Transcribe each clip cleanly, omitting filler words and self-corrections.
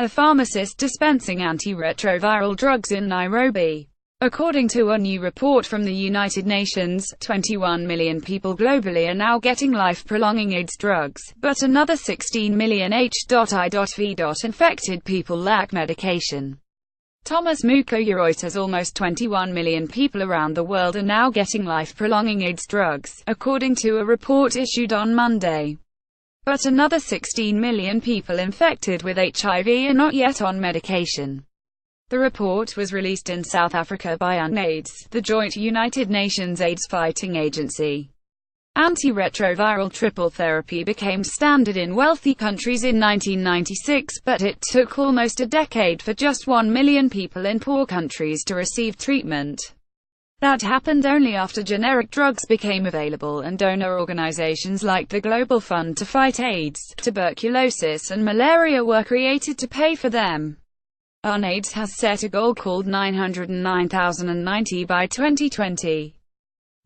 a pharmacist dispensing antiretroviral drugs in Nairobi. According to a new report from the United Nations, 21 million people globally are now getting life-prolonging AIDS drugs, but another 16 million H.I.V. infected people lack medication. Thomas Mukoya Reuters. Almost 21 million people around the world are now getting life-prolonging AIDS drugs, according to a report issued on Monday. But another 16 million people infected with HIV are not yet on medication. The report was released in South Africa by UNAIDS, the joint United Nations AIDS fighting agency. Antiretroviral triple therapy became standard in wealthy countries in 1996, but it took almost a decade for just 1 million people in poor countries to receive treatment. That happened only after generic drugs became available and donor organizations like the Global Fund to Fight AIDS, Tuberculosis and Malaria were created to pay for them. UNAIDS has set a goal called 909,090 by 2020.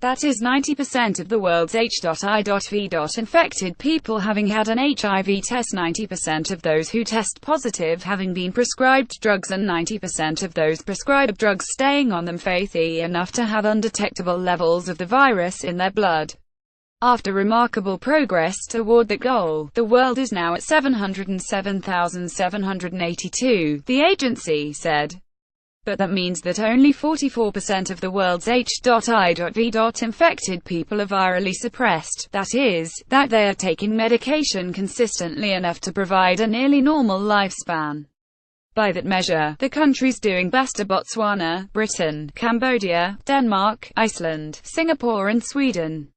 That is 90% of the world's H.I.V. infected people having had an HIV test, 90% of those who test positive having been prescribed drugs, and 90% of those prescribed drugs staying on them faithfully enough to have undetectable levels of the virus in their blood. After remarkable progress toward that goal, the world is now at 707,782, the agency said. But that means that only 44% of the world's H.I.V. infected people are virally suppressed, that is, that they are taking medication consistently enough to provide a nearly normal lifespan. By that measure, the countries doing best are Botswana, Britain, Cambodia, Denmark, Iceland, Singapore and Sweden.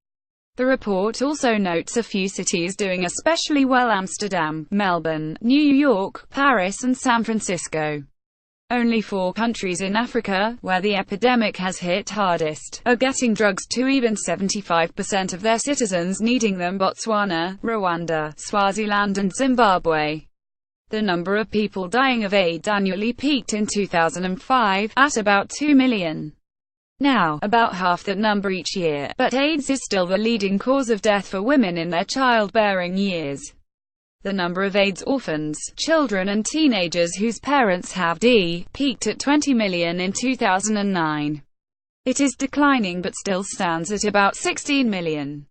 The report also notes a few cities doing especially well: Amsterdam, Melbourne, New York, Paris and San Francisco. Only 4 countries in Africa, where the epidemic has hit hardest, are getting drugs to even 75% of their citizens needing them: Botswana, Rwanda, Swaziland and Zimbabwe. The number of people dying of AIDS annually peaked in 2005, at about 2 million. Now, about half that number each year, but AIDS is still the leading cause of death for women in their childbearing years. The number of AIDS orphans, children and teenagers whose parents have D, peaked at 20 million in 2009. It is declining but still stands at about 16 million.